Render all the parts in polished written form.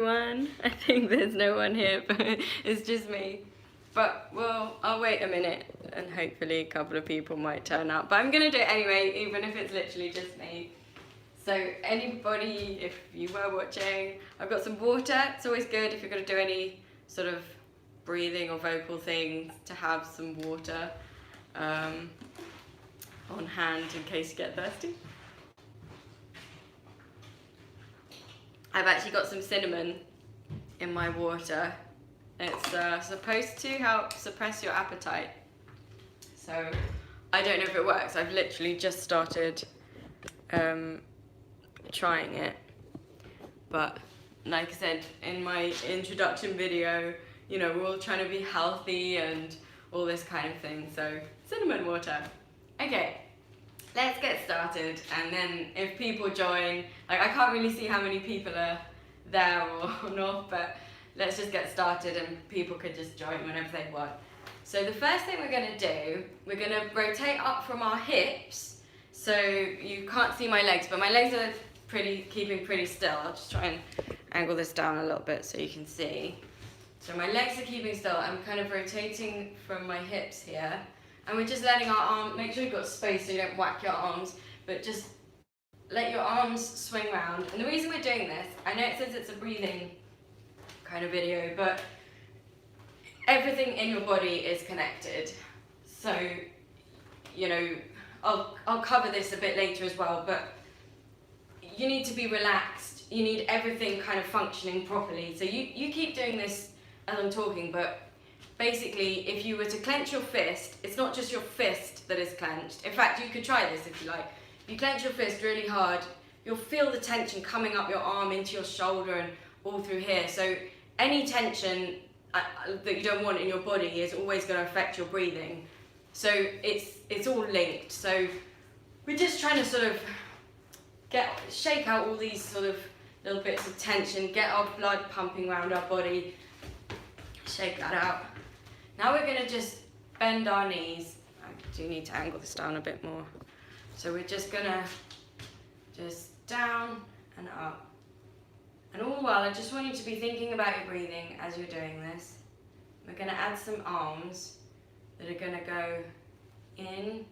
Everyone, I think there's no one here, but it's just me. But, well, I'll wait a minute and hopefully a couple of people might turn up. But I'm going to do it anyway, even if it's literally just me. So anybody, if you were watching, I've got some water. It's always good if you're going to do any sort of breathing or vocal things to have some water on hand in case you get thirsty. I've actually got some cinnamon in my water. It's supposed to help suppress your appetite. So I don't know if it works. I've literally just started trying it. But like I said in my introduction video, you know, we're all trying to be healthy and all this kind of thing. So cinnamon water. Okay. Let's get started, and then if people join, like I can't really see how many people are there or not, but let's just get started and people could just join whenever they want. So the first thing we're going to do, we're going to rotate up from our hips, so you can't see my legs, but my legs are keeping pretty still. I'll just try and angle this down a little bit so you can see. So my legs are keeping still. I'm kind of rotating from my hips here. And we're just letting our arm, make sure you've got space so you don't whack your arms, but just let your arms swing around. And the reason we're doing this, I know it says it's a breathing kind of video, but everything in your body is connected. So, you know, I'll cover this a bit later as well, but you need to be relaxed. You need everything kind of functioning properly. So you keep doing this as I'm talking, but basically, if you were to clench your fist, it's not just your fist that is clenched. In fact, you could try this if you like. If you clench your fist really hard, you'll feel the tension coming up your arm into your shoulder and all through here. So any tension that you don't want in your body is always going to affect your breathing. So it's all linked. So we're just trying to sort of shake out all these sort of little bits of tension, get our blood pumping around our body, shake that out. Now we're going to just bend our knees. I do need to angle this down a bit more. So we're just going to just down and up. And all the while, I just want you to be thinking about your breathing as you're doing this. We're going to add some arms that are going to go in.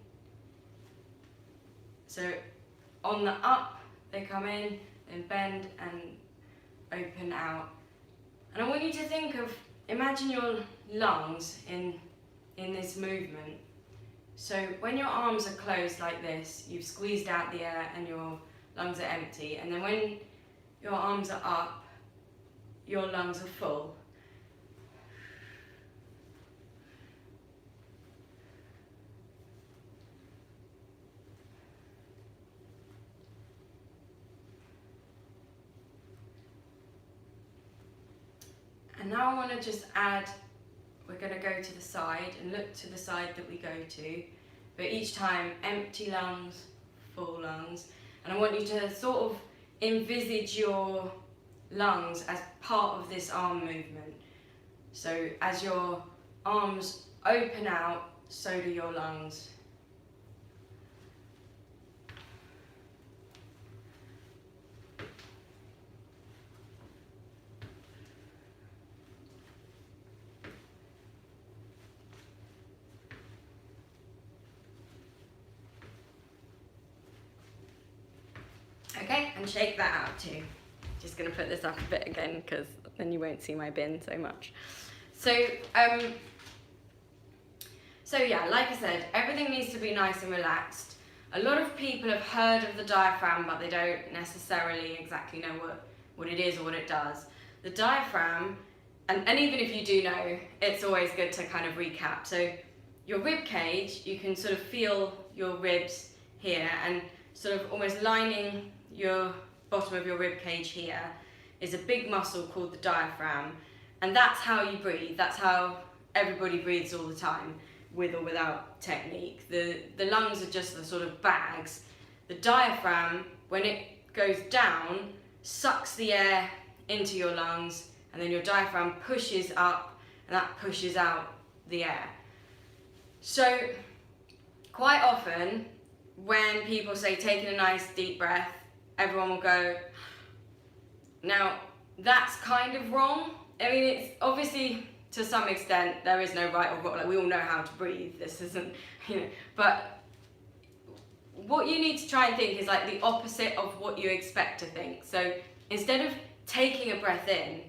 So on the up, they come in, then bend and open out. And I want you to think of, imagine your lungs in this movement. So when your arms are closed like this, you've squeezed out the air and your lungs are empty. And then when your arms are up, your lungs are full. And now I want to just add, we're going to go to the side and look to the side that we go to, but each time empty lungs, full lungs. And I want you to sort of envisage your lungs as part of this arm movement. So as your arms open out, so do your lungs. Okay, and shake that out too. Just going to put this up a bit again because then you won't see my bin so much. So yeah, like I said, everything needs to be nice and relaxed. A lot of people have heard of the diaphragm, but they don't necessarily exactly know what it is or what it does. The diaphragm, and even if you do know, it's always good to kind of recap. So your rib cage, you can sort of feel your ribs here, and sort of almost lining your bottom of your rib cage here is a big muscle called the diaphragm, and that's how you breathe. That's how everybody breathes all the time, with or without technique. The lungs are just the sort of bags. The diaphragm, when it goes down, sucks the air into your lungs, and then your diaphragm pushes up, and that pushes out the air. So quite often when people say taking a nice deep breath, everyone will go. Now, that's kind of wrong. I mean, it's obviously, to some extent, there is no right or wrong. Like, we all know how to breathe. This isn't, but what you need to try and think is like the opposite of what you expect to think. So instead of taking a breath in,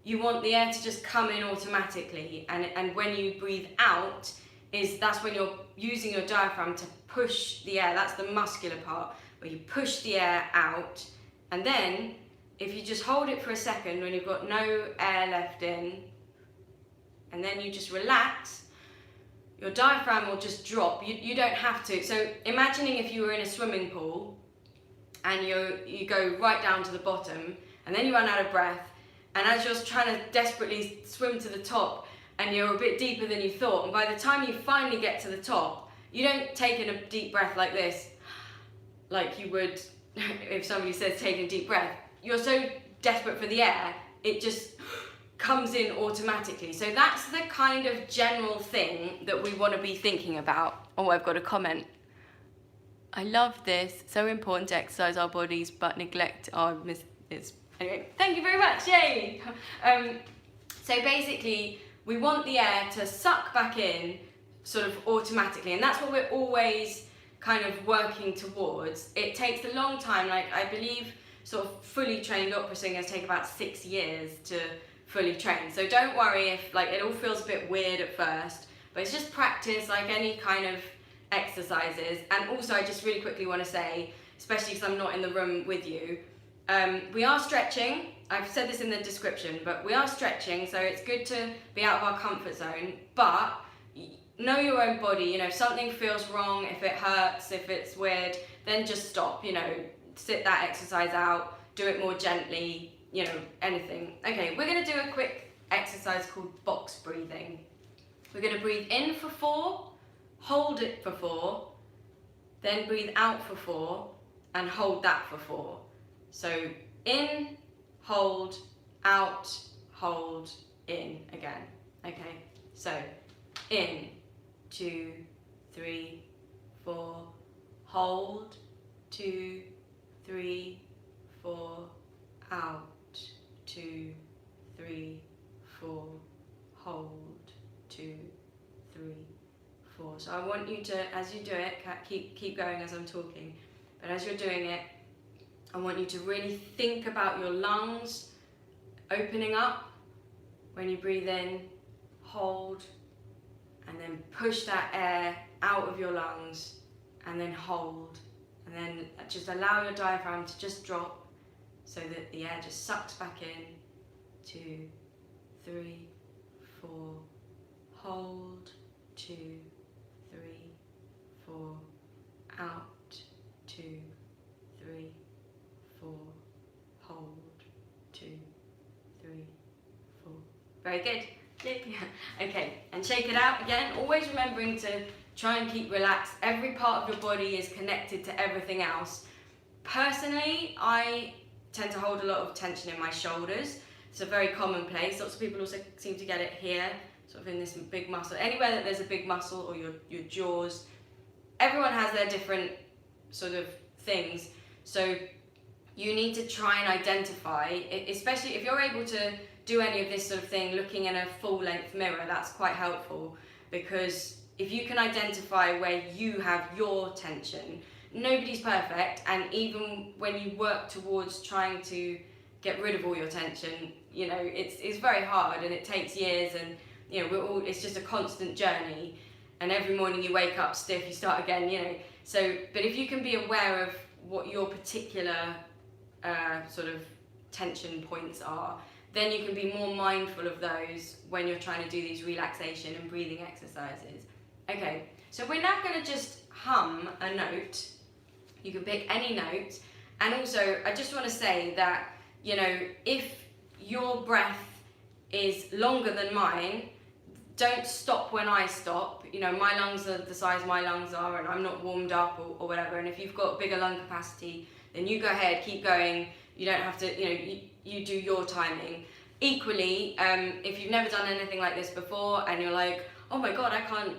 you want the air to just come in automatically, and when you breathe out, that's when you're using your diaphragm to push the air. That's the muscular part, where you push the air out, and then if you just hold it for a second when you've got no air left in, and then you just relax, your diaphragm will just drop. You don't have to. So imagining if you were in a swimming pool and you go right down to the bottom, and then you run out of breath, and as you're trying to desperately swim to the top, and you're a bit deeper than you thought, and by the time you finally get to the top, you don't take in a deep breath like this, like you would if somebody says take a deep breath. You're so desperate for the air, it just comes in automatically. So that's the kind of general thing that we want to be thinking about. Oh, I've got a comment. I love this. So important to exercise our bodies, but neglect our Anyway, thank you very much. Yay! So basically, we want the air to suck back in sort of automatically, and that's what we're always kind of working towards. It takes a long time. Like, I believe sort of fully trained opera singers take about 6 years to fully train. So don't worry if like it all feels a bit weird at first, but it's just practice like any kind of exercises. And also, I just really quickly want to say, especially because I'm not in the room with you, we are stretching. I've said this in the description, but we are stretching, so it's good to be out of our comfort zone, but know your own body. If something feels wrong, if it hurts, if it's weird, then just stop, sit that exercise out, do it more gently, anything. Okay, we're gonna do a quick exercise called box breathing. We're gonna breathe in for 4, hold it for 4, then breathe out for 4, and hold that for 4. So in, hold, out, hold, in again. Okay, so in, 2, 3, 4, hold, 2, 3, 4, out, 2, 3, 4, hold, 2, 3, 4. So I want you to, as you do it, keep going as I'm talking, but as you're doing it, I want you to really think about your lungs opening up when you breathe in, hold, and then push that air out of your lungs, and then hold, and then just allow your diaphragm to just drop so that the air just sucks back in. 2, 3, 4, hold, 2, 3, 4, out, 2, 3, 4, hold, 2, 3, 4. Very good. Okay, and shake it out again, always remembering to try and keep relaxed. Every part of your body is connected to everything else. Personally, I tend to hold a lot of tension in my shoulders. It's a very common place. Lots of people also seem to get it here, sort of in this big muscle. Anywhere that there's a big muscle, or your jaws. Everyone has their different sort of things. So you need to try and identify, especially if you're able to do any of this sort of thing looking in a full-length mirror, that's quite helpful, because if you can identify where you have your tension, nobody's perfect, and even when you work towards trying to get rid of all your tension, it's very hard, and it takes years, and it's just a constant journey, and every morning you wake up stiff, you start again, so, but if you can be aware of what your particular sort of tension points are, then you can be more mindful of those when you're trying to do these relaxation and breathing exercises. Okay, so we're now going to just hum a note. You can pick any note, and also I just want to say that if your breath is longer than mine, don't stop when I stop. My lungs are the size my lungs are, and I'm not warmed up or whatever, and if you've got bigger lung capacity, then you go ahead, keep going. You don't have to, you do your timing. Equally, if you've never done anything like this before and you're like, oh my God, I can't,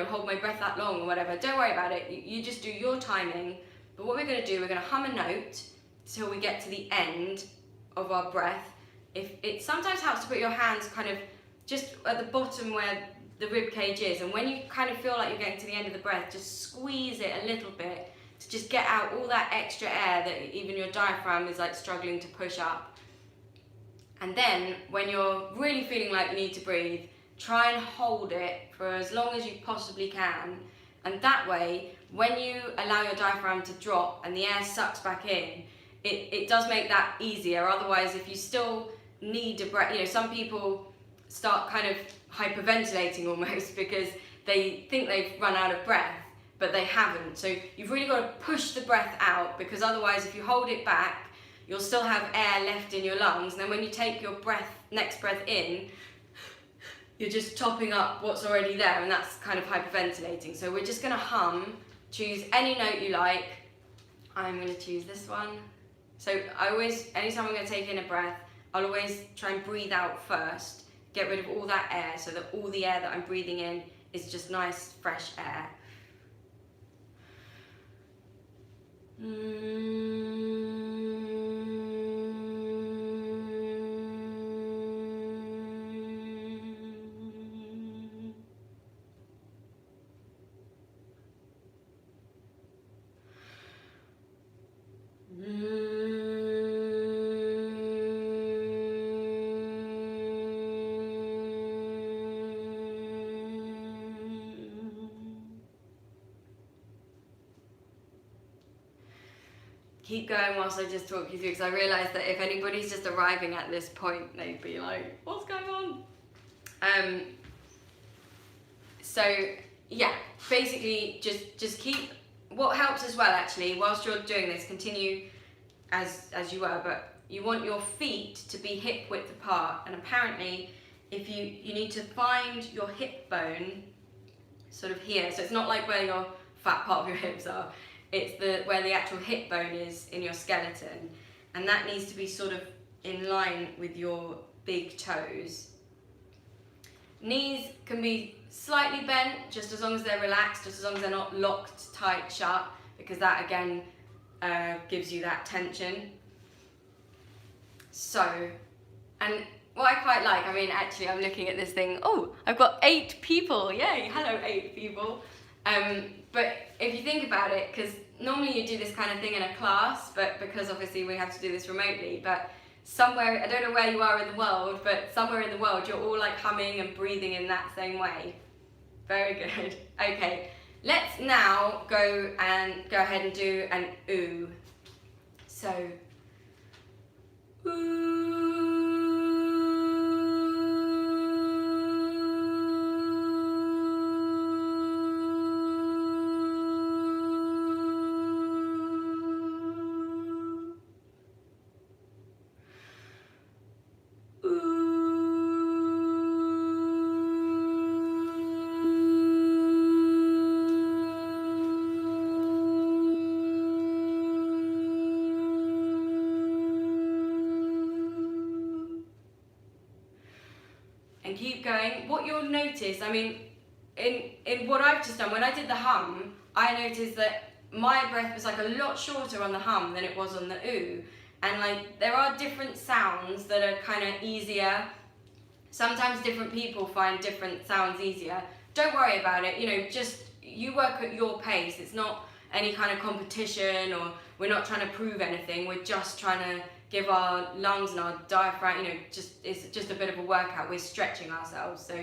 hold my breath that long or whatever, don't worry about it. You just do your timing. But what we're going to do, we're going to hum a note till we get to the end of our breath, if it sometimes helps to put your hands kind of just at the bottom where the rib cage is, and when you kind of feel like you're getting to the end of the breath, just squeeze it a little bit to just get out all that extra air that even your diaphragm is like struggling to push up. And then when you're really feeling like you need to breathe, try and hold it for as long as you possibly can, and that way when you allow your diaphragm to drop and the air sucks back in, it does make that easier. Otherwise, if you still need a breath, you know, some people start kind of hyperventilating almost because they think they've run out of breath, but they haven't. So you've really got to push the breath out, because otherwise if you hold it back, you'll still have air left in your lungs, and then when you take your next breath in, you're just topping up what's already there, and that's kind of hyperventilating. So we're just going to hum, choose any note you like. I'm going to choose this one. So I always, anytime I'm going to take in a breath, I'll always try and breathe out first, get rid of all that air, so that all the air that I'm breathing in is just nice, fresh air. Keep going whilst I just talk you through, because I realise that if anybody's just arriving at this point, they'd be like, what's going on? So yeah, basically just keep, what helps as well actually, whilst you're doing this, continue as you were, but you want your feet to be hip width apart, and apparently if you need to find your hip bone sort of here, so it's not like where your fat part of your hips are, it's where the actual hip bone is in your skeleton, and that needs to be sort of in line with your big toes. Knees can be slightly bent, just as long as they're relaxed, just as long as they're not locked tight shut, because that again gives you that tension. So, and what I quite like, I mean actually I'm looking at this thing, oh, I've got 8 people, yay, hello 8 people. But if you think about it, because normally you do this kind of thing in a class, but because obviously we have to do this remotely, but somewhere, I don't know where you are in the world, but somewhere in the world you're all like humming and breathing in that same way. Very good. Okay, let's now go ahead and do an ooh. So, ooh. And keep going. What you'll notice, I mean, in what I've just done, when I did the hum, I noticed that my breath was like a lot shorter on the hum than it was on the ooh. And like, there are different sounds that are kind of easier. Sometimes different people find different sounds easier. Don't worry about it, you know, just, you work at your pace. It's not any kind of competition, or we're not trying to prove anything. We're just trying to give our lungs and our diaphragm, you know, it's just a bit of a workout. We're stretching ourselves, so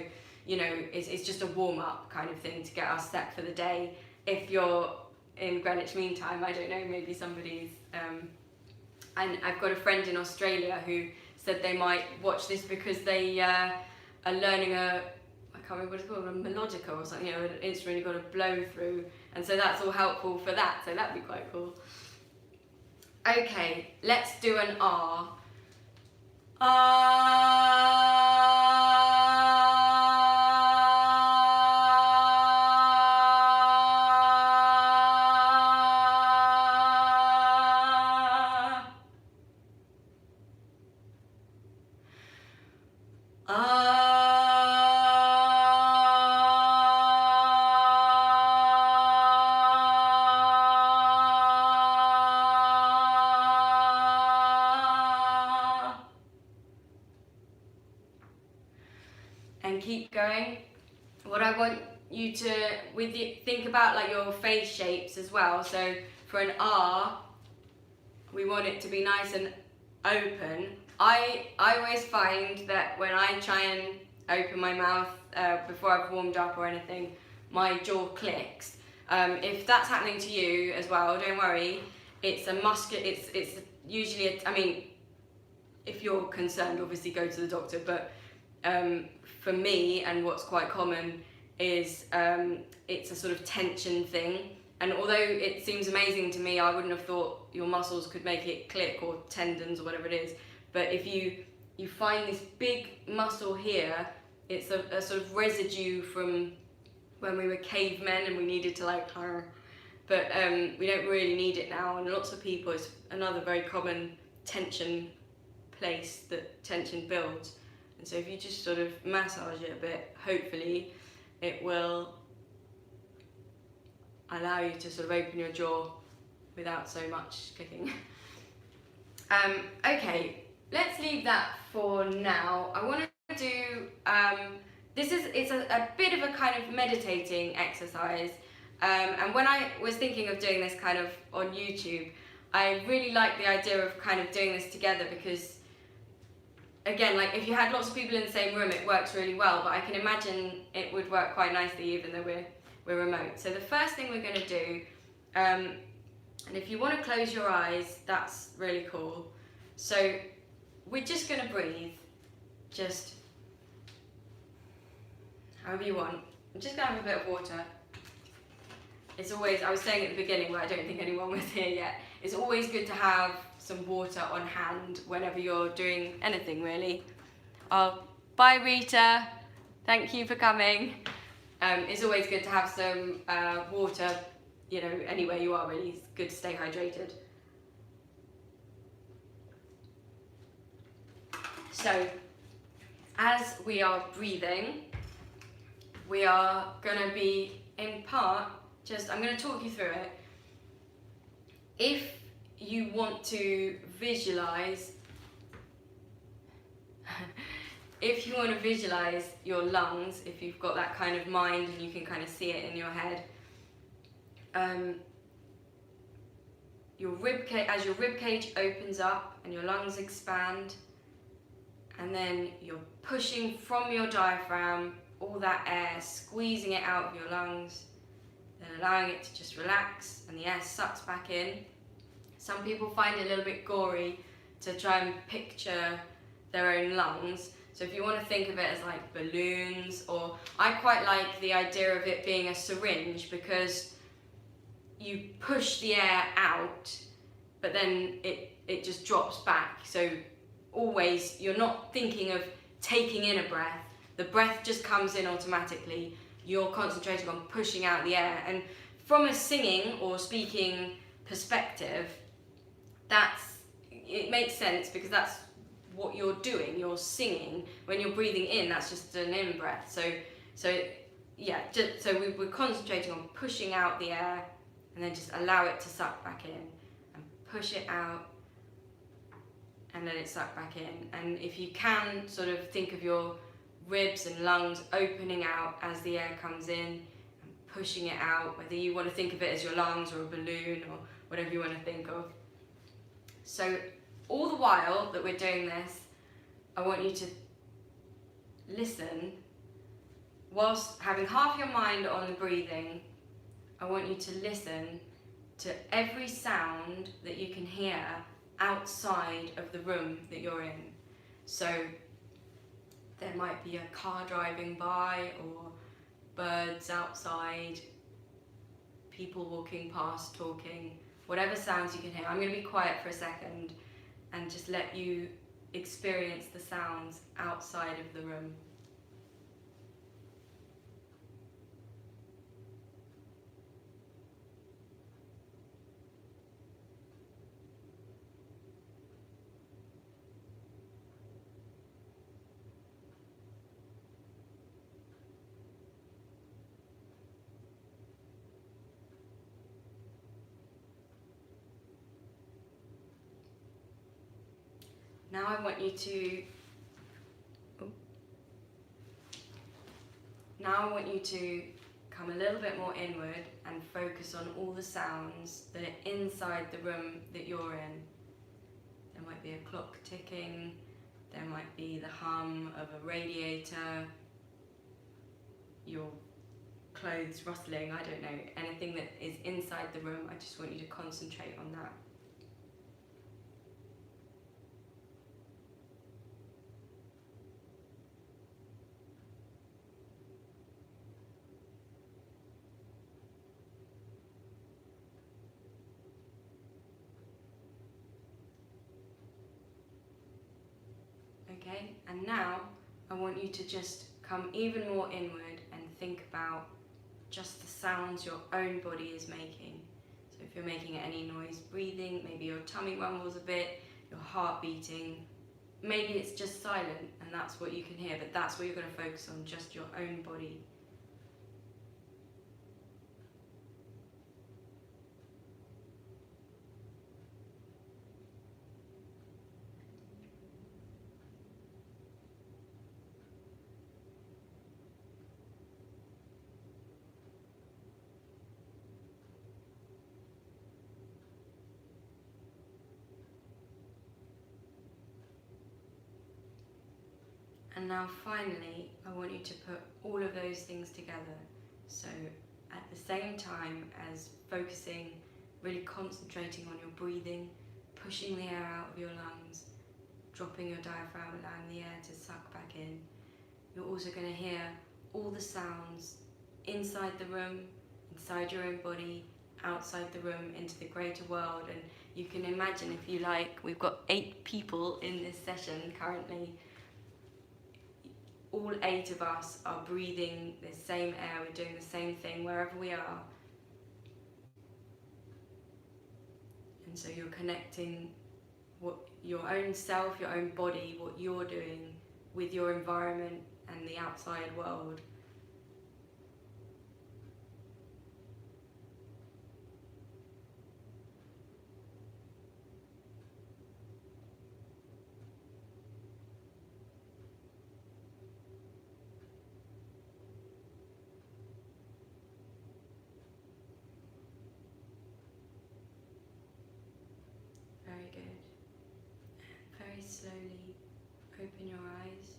you know, it's just a warm-up kind of thing to get us set for the day. If you're in Greenwich Mean Time, I don't know, maybe somebody's and I've got a friend in Australia who said they might watch this because they are learning I can't remember what it's called, a melodica or something, you know, an instrument you've got to blow through, and so that's all helpful for that, so that'd be quite cool. Okay, let's do an R. and keep going. What I want you to think about like your face shapes as well. So for an R, we want it to be nice and open. I always find that when I try and open my mouth before I've warmed up or anything, my jaw clicks. If that's happening to you as well, don't worry. It's a it's usually I mean, if you're concerned, obviously go to the doctor. But for me, and what's quite common is it's a sort of tension thing. And although it seems amazing to me, I wouldn't have thought your muscles could make it click, or tendons or whatever it is. But if you find this big muscle here, it's a sort of residue from when we were cavemen and we needed to like, but we don't really need it now. And lots of people, it's another very common tension place that tension builds. And so if you just sort of massage it a bit, hopefully it will allow you to sort of open your jaw without so much clicking. Okay, let's leave that for now. I want to do, it's a bit of a kind of meditating exercise. And when I was thinking of doing this kind of on YouTube, I really like the idea of kind of doing this together, because again, like if you had lots of people in the same room, it works really well, but I can imagine it would work quite nicely even though we're remote. So the first thing we're going to do, and if you want to close your eyes, that's really cool. So we're just going to breathe, just however you want. I'm just going to have a bit of water. It's always, I was saying at the beginning, but I don't think anyone was here yet, it's always good to have some water on hand whenever you're doing anything really. Oh, bye Rita, thank you for coming. It's always good to have some water, you know, anywhere you are really. It's good to stay hydrated. So, as we are breathing, we are going to be, in part, I'm going to talk you through it. If you want to visualize, your lungs, if you've got that kind of mind and you can kind of see it in your head, as your rib cage opens up and your lungs expand, and then you're pushing from your diaphragm all that air, squeezing it out of your lungs, then allowing it to just relax and the air sucks back in. Some people find it a little bit gory to try and picture their own lungs. So if you want to think of it as like balloons, or I quite like the idea of it being a syringe, because you push the air out, but then it just drops back. So always, you're not thinking of taking in a breath. The breath just comes in automatically. You're concentrating on pushing out the air. And from a singing or speaking perspective, it makes sense, because that's what you're doing. You're singing. When you're breathing in, that's just an in breath. So we're concentrating on pushing out the air, and then just allow it to suck back in, and push it out, and then it suck back in. And if you can sort of think of your ribs and lungs opening out as the air comes in and pushing it out, whether you want to think of it as your lungs or a balloon or whatever you want to think of. So all the while that we're doing this, I want you to listen. Whilst having half your mind on the breathing, I want you to listen to every sound that you can hear outside of the room that you're in. So there might be a car driving by, or birds outside, people walking past, talking, whatever sounds you can hear. I'm going to be quiet for a second and just let you experience the sounds outside of the room. Now I want you to Now I want you to come a little bit more inward and focus on all the sounds that are inside the room that you're in. There might be a clock ticking, there might be the hum of a radiator, your clothes rustling, I don't know, anything that is inside the room. I just want you to concentrate on that. Okay, and now I want you to just come even more inward and think about just the sounds your own body is making. So if you're making any noise, breathing, maybe your tummy rumbles a bit, your heart beating, maybe it's just silent and that's what you can hear, but that's what you're going to focus on, just your own body. And now finally, I want you to put all of those things together. So at the same time as focusing, really concentrating on your breathing, pushing the air out of your lungs, dropping your diaphragm, allowing the air to suck back in, you're also going to hear all the sounds inside the room, inside your own body, outside the room, into the greater world. And you can imagine, if you like, we've got 8 people in this session currently. All 8 of us are breathing the same air, we're doing the same thing wherever we are. And so you're connecting what your own self, your own body, what you're doing with your environment and the outside world. Very good. Very slowly open your eyes.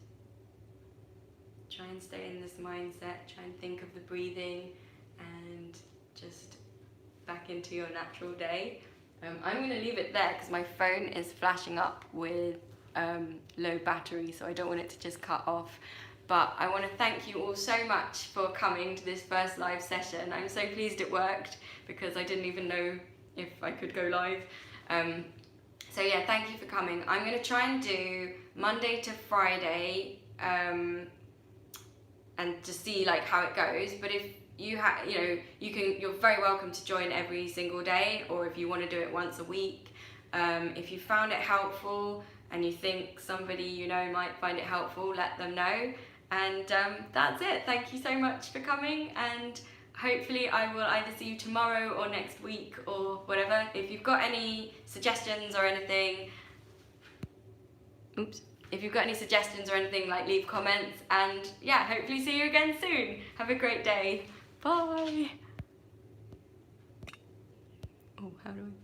Try and stay in this mindset. Try and think of the breathing and just back into your natural day. I'm going to leave it there because my phone is flashing up with low battery, so I don't want it to just cut off. But I want to thank you all so much for coming to this first live session. I'm so pleased it worked because I didn't even know if I could go live. So yeah, thank you for coming. I'm going to try and do Monday to Friday and just see like how it goes. But if you have, you're very welcome to join every single day, or if you want to do it once a week. If you found it helpful and you think somebody you know might find it helpful, let them know. And that's it. Thank you so much for coming, and hopefully I will either see you tomorrow or next week or whatever. If you've got any suggestions or anything, like leave comments, and yeah, hopefully see you again soon. Have a great day. Bye. Oh, how do I...